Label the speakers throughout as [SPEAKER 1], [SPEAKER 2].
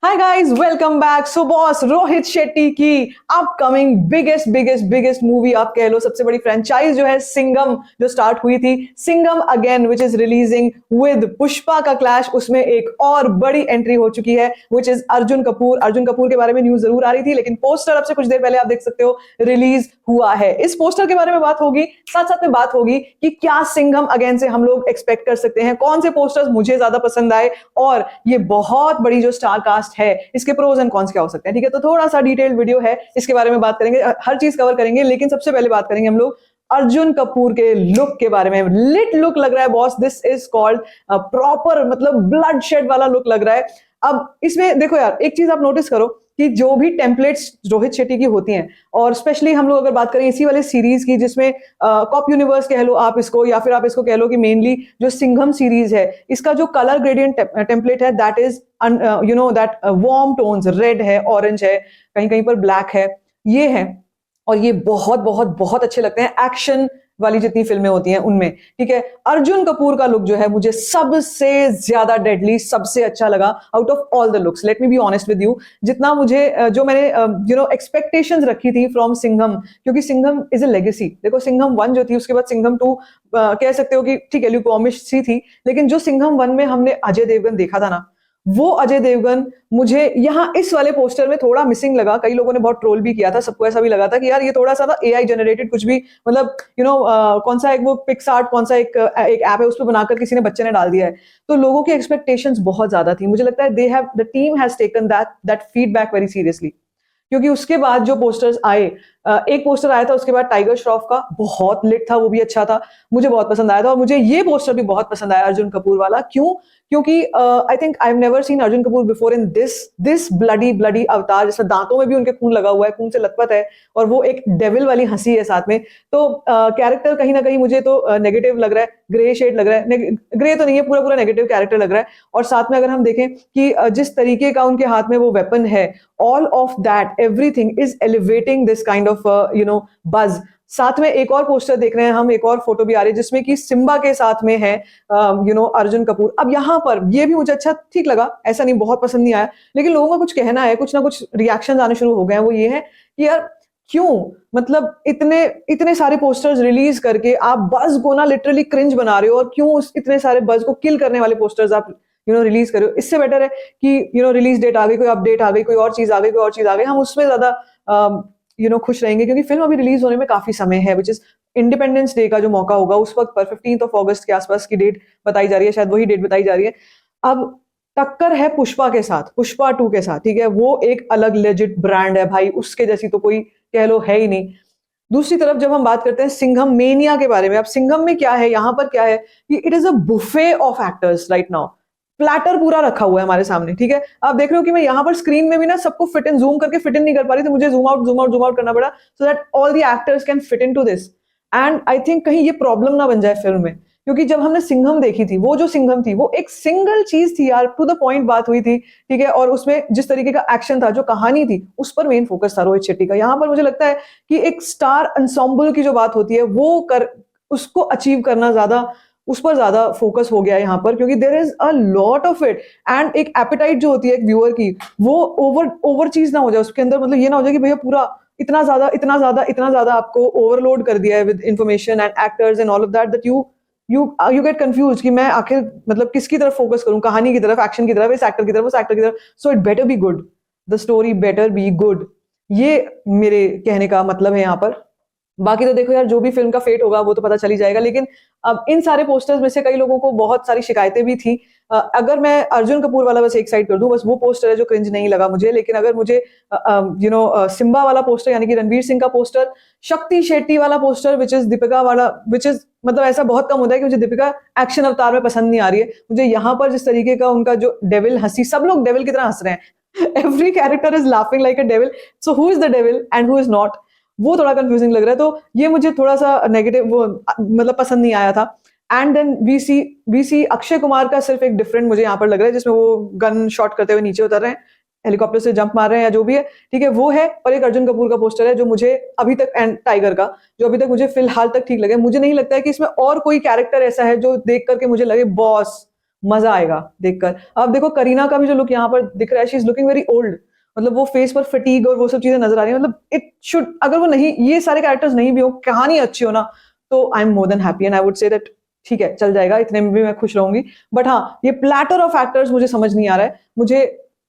[SPEAKER 1] Hi guys, welcome back. So boss Rohit Shetty की upcoming biggest movie आप कह लो, सबसे बड़ी फ्रेंचाइज जो है सिंघम, जो स्टार्ट हुई थी Singham again, which is releasing with Pushpa का क्लैश। उसमें एक और बड़ी एंट्री हो चुकी है विच इज अर्जुन कपूर। अर्जुन कपूर के बारे में न्यूज जरूर आ रही थी, लेकिन पोस्टर अब से कुछ देर पहले आप देख सकते हो रिलीज हुआ है। इस पोस्टर के बारे में बात होगी, साथ साथ में बात होगी कि क्या सिंघम अगेन से हम लोग एक्सपेक्ट कर सकते हैं, कौन से पोस्टर्स मुझे ज्यादा पसंद आए, और ये बहुत बड़ी जो स्टार कास्ट है इसके प्रोज एंड कॉन्स क्या हो सकते हैं। ठीक है, तो थोड़ा सा डिटेल्ड वीडियो है, इसके बारे में बात करेंगे, हर चीज कवर करेंगे। लेकिन सबसे पहले बात करेंगे हम लोग अर्जुन कपूर के लुक के बारे में। लिट लुक लग रहा है boss, this is called proper, मतलब ब्लड शेड वाला लुक लग रहा है। अब इसमें देखो यार, एक चीज आप नोटिस करो कि जो भी टेम्पलेट्स रोहित शेट्टी की होती हैं, और स्पेशली हम लोग अगर बात करें इसी वाले सीरीज की जिसमें कॉप यूनिवर्स कह लो आप इसको, या फिर आप इसको कह लो कि मेनली जो सिंघम सीरीज है, इसका जो कलर ग्रेडियंट टेम्पलेट है that is that warm tones, red है, ऑरेंज है, कहीं कहीं पर ब्लैक है, ये है। और ये बहुत बहुत बहुत अच्छे लगते हैं एक्शन वाली जितनी फिल्में होती हैं उनमें। ठीक है, अर्जुन कपूर का लुक जो है मुझे सबसे ज्यादा डेडली, सबसे अच्छा लगा out of all the looks. Let me be honest with you, जितना मुझे जो मैंने एक्सपेक्टेशंस रखी थी फ्रॉम सिंघम, क्योंकि सिंघम इज ए लेगेसी। देखो सिंघम 1 जो थी, उसके बाद सिंघम 2 कह सकते हो कि ठीक है ल्यूकॉमिश सी थी, लेकिन जो सिंघम 1 में हमने अजय देवगन देखा था ना, वो अजय देवगन मुझे यहाँ इस वाले पोस्टर में थोड़ा मिसिंग लगा। कई लोगों ने बहुत ट्रोल भी किया था, सबको ऐसा भी लगा था कि यार ये थोड़ा सा एआई जनरेटेड कुछ भी, मतलब कौन सा एक वो पिक्सआर्ट, कौन सा एक ऐप है, उस पर बनाकर किसी ने बच्चे ने डाल दिया है। तो लोगों की एक्सपेक्टेशंस बहुत ज्यादा थी। मुझे लगता है the team has taken that feedback very seriously, क्योंकि उसके बाद जो पोस्टर्स आए, एक पोस्टर आया था उसके बाद टाइगर श्रॉफ का, बहुत लिट था, वो भी अच्छा था, मुझे बहुत पसंद आया था। और मुझे ये पोस्टर भी बहुत पसंद आया अर्जुन कपूर वाला। क्यों? क्योंकि I think I have never seen Arjun Kapoor before in this bloody अवतार, जिसमें दांतों में भी उनके खून लगा हुआ है, खून से लथपथ है, और वो एक डेविल वाली हंसी है साथ में। तो कैरेक्टर कहीं ना कहीं मुझे तो नेगेटिव लग रहा है, ग्रे शेड लग रहा है, ग्रे तो नहीं है, पूरा पूरा नेगेटिव कैरेक्टर लग रहा है। और साथ में अगर हम देखें कि जिस तरीके का उनके हाथ में वो वेपन है, all of that everything is elevating this kind of buzz। साथ में एक और पोस्टर देख रहे हैं हम, एक और फोटो भी आ रही है जिसमें कि सिम्बा के साथ में है अर्जुन कपूर। अब यहाँ पर ये भी मुझे अच्छा ठीक लगा, ऐसा नहीं बहुत पसंद नहीं आया, लेकिन लोगों का कुछ कहना है, कुछ ना कुछ रिएक्शन आने शुरू हो गए हैं। वो ये है कि यार क्यों, मतलब इतने इतने सारे पोस्टर्स रिलीज करके आप बज को ना लिटरली क्रिंज बना रहे हो, और क्यों इतने सारे बज को किल करने वाले पोस्टर्स आप रिलीज करो। इससे बेटर है कि रिलीज डेट आ गई, कोई अपडेट आ गई, कोई और चीज आ गई, कोई और चीज आ गई, हम उसमें ज्यादा खुश रहेंगे, क्योंकि फिल्म अभी रिलीज होने में काफी समय है, विच इज इंडिपेंडेंस डे का जो मौका होगा उस वक्त पर 15 अगस्त के आसपास की डेट बताई जा रही है, शायद वही डेट बताई जा रही है। अब टक्कर है पुष्पा के साथ, पुष्पा 2 के साथ। ठीक है, वो एक अलग लेजिट ब्रांड है भाई, उसके जैसी तो कोई कह लो है ही नहीं। दूसरी तरफ जब हम बात करते हैं सिंघम मेनिया के बारे में, अब सिंघम में क्या है, यहाँ पर क्या है कि it is a buffet of actors right now. Platter पूरा रखा हुआ है हमारे सामने। ठीक है, आप देख रहे हो कि मैं यहाँ पर स्क्रीन में भी ना सबको फिट इन जूम करके फिट इन नहीं कर पा रही, तो मुझे जूम आउट करना पड़ा, so that all the actors can fit into this. And I think कहीं ये प्रॉब्लम ना बन जाए फिल्म में, क्योंकि जब हमने सिंघम देखी थी, वो जो सिंघम थी वो एक सिंगल चीज थी यार, टू द पॉइंट बात हुई थी। ठीक है, और उसमें जिस तरीके का एक्शन था, जो कहानी थी, उस पर मेन फोकस था रोहित शेट्टी का। यहाँ पर मुझे लगता है कि एक स्टार एंसेंबल की जो बात होती है वो उसको अचीव करना ज्यादा, उस पर ज्यादा फोकस हो गया यहाँ पर, क्योंकि there is a lot of it. And एक एपिटाइट जो होती है एक व्यूअर की, वो ओवर चीज ना हो जाए उसके अंदर, मतलब ये ना हो जाए कि भैया पूरा इतना ज्यादा आपको ओवरलोड कर दिया है with information and actors and all of that, that you get confuse कि मैं आखिर मतलब किसकी तरफ फोकस करूं, कहानी की तरफ, एक्शन की तरफ, इस एक्टर की तरफ, उस एक्टर की तरफ। So it better be good, the story better be good, ये मेरे कहने का मतलब है यहाँ पर। बाकी तो देखो यार, जो भी फिल्म का फेट होगा वो तो पता चल ही जाएगा। लेकिन अब इन सारे पोस्टर्स में से कई लोगों को बहुत सारी शिकायतें भी थी। अगर मैं अर्जुन कपूर वाला बस एक साइड कर दूं, बस वो पोस्टर है जो क्रिंज नहीं लगा मुझे। लेकिन अगर मुझे सिम्बा वाला पोस्टर, यानी कि रणवीर सिंह का पोस्टर, शक्ति शेट्टी वाला पोस्टर विच इज दीपिका वाला, विच इज मतलब ऐसा बहुत कम होता है कि मुझे दीपिका एक्शन अवतार में पसंद नहीं आ रही है। मुझे यहाँ पर जिस तरीके का उनका जो डेविल हंसी, सब लोग डेविल की तरह हंस रहे हैं, every character is laughing like a devil, so who is the devil and who is not, वो थोड़ा कंफ्यूजिंग लग रहा है। तो ये मुझे थोड़ा सा नेगेटिव, वो मतलब पसंद नहीं आया था। एंड देन वी सी अक्षय कुमार का सिर्फ एक डिफरेंट मुझे यहाँ पर लग रहा है, जिसमें वो गन शॉट करते हुए नीचे उतर रहे हैं, हेलीकॉप्टर से जंप मार रहे हैं या जो भी है। ठीक है, वो है। और एक अर्जुन कपूर का पोस्टर है जो मुझे अभी तक, एंड टाइगर का, जो अभी तक मुझे फिलहाल तक ठीक लगे। मुझे नहीं लगता है कि इसमें और कोई कैरेक्टर ऐसा है जो देख करके मुझे लगे बॉस मजा आएगा देखकर। अब देखो करीना का भी जो लुक यहाँ पर दिख रहा है, she is looking very old, मतलब वो फेस पर फटीग और वो सब चीजें नजर आ रही है। मतलब इट शुड, अगर वो नहीं, ये सारे कैरेक्टर्स नहीं भी हो, कहानी अच्छी हो ना, तो I am more than happy and I would say that ठीक है चल जाएगा, इतने में भी मैं खुश रहूंगी। बट हाँ, ये प्लेटर ऑफ एक्टर्स मुझे समझ नहीं आ रहा है। मुझे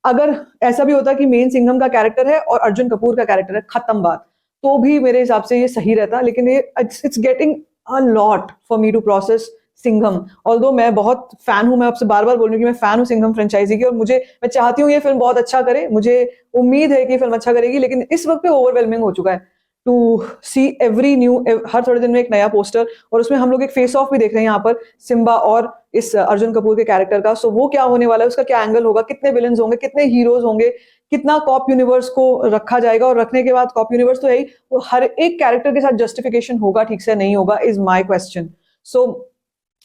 [SPEAKER 1] अगर ऐसा भी होता कि मेन सिंघम का कैरेक्टर है और अर्जुन कपूर का कैरेक्टर है, खत्म बात, तो भी मेरे हिसाब से ये सही रहता। लेकिन ये it's getting a lot for me to process Singham. Although मैं बहुत फैन हूं, मैं आपसे बार बार बोल रही हूँ कि मैं फैन हूँ सिंघम फ्रेंचाइजी की, और मैं चाहती हूँ ये फिल्म बहुत अच्छा करे, मुझे उम्मीद है कि फिल्म अच्छा करेगी। लेकिन इस वक्त पे ओवरवेलमिंग हो चुका है टू सी एवरी न्यू, हर थोड़े दिन में एक नया पोस्टर, और उसमें हम लोग एक फेस ऑफ भी देख रहे हैं यहाँ पर सिम्बा और इस अर्जुन कपूर के कैरेक्टर का। सो वो क्या होने वाला है, उसका क्या एंगल होगा, कितने विलन्स होंगे, कितने हीरोज होंगे, कितना कॉप यूनिवर्स को रखा जाएगा, और रखने के बाद कॉप यूनिवर्स तो है ही, तो हर एक कैरेक्टर के साथ जस्टिफिकेशन होगा ठीक से, नहीं होगा, is my question. So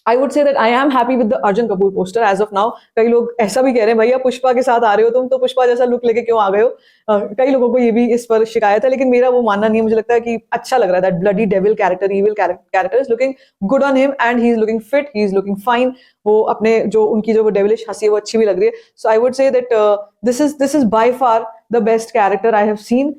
[SPEAKER 1] I would say that I am happy with the Arjun Kapoor poster as of now. कई लोग ऐसा भी कह रहे हैं भैया पुष्पा के साथ आ रहे हो तुम, तो पुष्पा जैसा लुक लेके क्यों आ गए हो। कई लोगों को ये भी इस पर शिकायत है, लेकिन मेरा वो मानना नहीं है। मुझे लगता है कि अच्छा लग रहा है, that bloody devil character, evil character is looking good on him and he is looking fit, he is looking fine. वो अपने जो उनकी जो डेविलिश हंसी है वो अच्छी भी लग रही है। So I would say that this is by far the best character I have seen,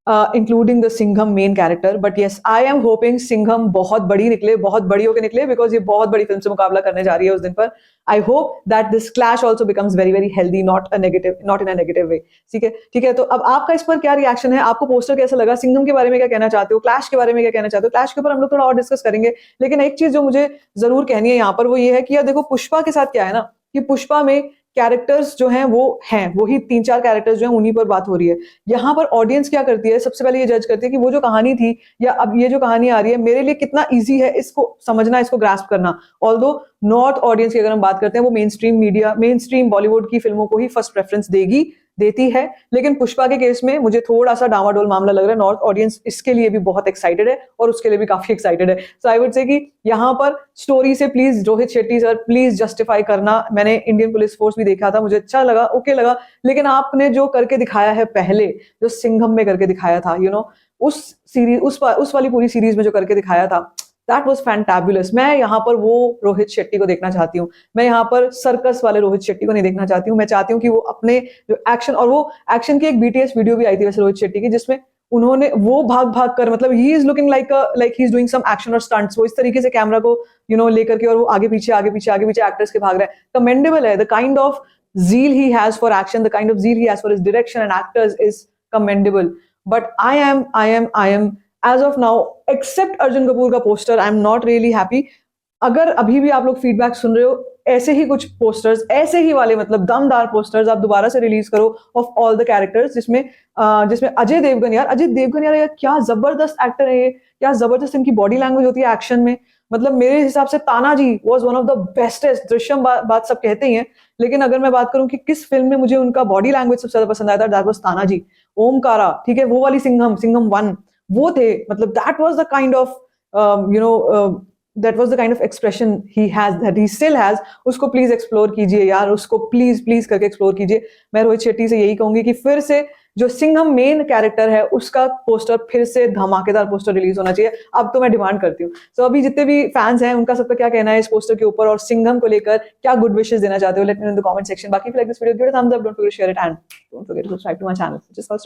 [SPEAKER 1] including the Singham main character. But yes, I am hoping Singham बहुत बड़ी निकले, बहुत बड़ी होकर निकले, बिकॉज ये बहुत बड़ी फिल्म से मुकाबला करने जा रही है उस दिन पर। I hope that this clash also becomes very very healthy, not in a negative way. ठीक है, ठीक है। तो अब आपका इस पर क्या रिएक्शन है, आपको पोस्टर कैसा लगा, सिंघम के बारे में क्या कहना चाहते हो, क्लैश के बारे में क्या कहना चाहते हो। क्लैश के ऊपर हम लोग थोड़ा और डिस्कस करेंगे, लेकिन एक चीज जो मुझे जरूर कहनी है यहाँ पर वो ये है कि यार देखो पुष्पा के साथ क्या है ना, कि पुष्पा में कैरेक्टर्स जो हैं वो हैं, वही 3-4 कैरेक्टर्स जो हैं उन्हीं पर बात हो रही है। यहाँ पर ऑडियंस क्या करती है, सबसे पहले ये जज करती है कि वो जो कहानी थी या अब ये जो कहानी आ रही है मेरे लिए कितना इजी है इसको समझना, इसको ग्रास्प करना। ऑल्दो नॉर्थ ऑडियंस की अगर हम बात करते हैं, वो main stream media, main stream Bollywood की फिल्मों को ही फर्स्ट प्रेफरेंस देती है। लेकिन पुष्पा के केस में मुझे थोड़ा सा डावाडोल मामला लग रहा है। नॉर्थ ऑडियंस इसके लिए भी बहुत एक्साइटेड है और उसके लिए भी काफी एक्साइटेड है। सो आई वुड से कि यहाँ पर स्टोरी से please Rohit Shetty sir please justify करना। मैंने इंडियन पुलिस फोर्स भी देखा था, मुझे अच्छा लगा, ओके लगा, लेकिन आपने जो करके दिखाया है पहले, जो सिंघम में करके दिखाया था, उस सीरीज, उस वाली पूरी सीरीज में जो करके दिखाया था, दैट वॉज फैंटाबुलस। मैं यहाँ पर वो रोहित शेट्टी को देखना चाहती हूँ। मैं यहाँ पर सर्कस वाले रोहित शेट्टी को नहीं देखना चाहती हूँ। मैं चाहती हूँ कि वो अपने जो एक्शन, और वो एक्शन की एक बीटीएस वीडियो भी आई थी वैसे रोहित शेट्टी की, जिसमें उन्होंने वो भाग भाग कर, मतलब he is looking like he is doing some action और स्टंट्स। वो इस तरीके से कैमरा को लेकर के, और वो आगे पीछे आगे पीछे आगे पीछे एक्टर्स के भाग रहे हैं। कमेंडेबल है the kind of zeal he has for action, the kind of zeal he has for his direction and actors is commendable. But I am as of now, except Arjun Kapoor का poster, I am not really happy. अगर अभी भी आप लोग feedback सुन रहे हो, ऐसे ही कुछ पोस्टर्स, ऐसे ही वाले मतलब दमदार पोस्टर्स आप दोबारा से रिलीज करो ऑफ ऑल द कैरेक्टर्स, जिसमें अजय देवगन यार क्या जबरदस्त एक्टर है ये, क्या जबरदस्त इनकी बॉडी लैंग्वेज होती है एक्शन में। मतलब मेरे हिसाब से Tanaji was one of the bestest. Drishyam बात सब कहते ही हैं, लेकिन अगर मैं बात करूं कि किस फिल्म में मुझे उनका बॉडी लैंग्वेज सबसे ज्यादा पसंद आया था, दैट वाज तानाजी। ओमकारा, ठीक है, वो वाली सिंघम 1, वो थे, मतलब that was the kind of that was the kind of expression he has, that he still has. उसको प्लीज एक्सप्लोर कीजिए यार, उसको प्लीज प्लीज करके एक्सप्लोर कीजिए। मैं रोहित शेट्टी से यही कहूंगी कि फिर से जो सिंघम मेन कैरेक्टर है उसका पोस्टर फिर से धमाकेदार पोस्टर रिलीज होना चाहिए। अब तो मैं डिमांड करती हूँ। सो अभी जितने भी फैंस हैं उनका सबका क्या कहना है इस पोस्टर के ऊपर, और सिंघम को लेकर क्या गुड विशेस देना चाहते हो, let me know in the comment section. बाकी like this video, give it a thumbs up, don't forget to share it and don't forget to subscribe to my channel, just for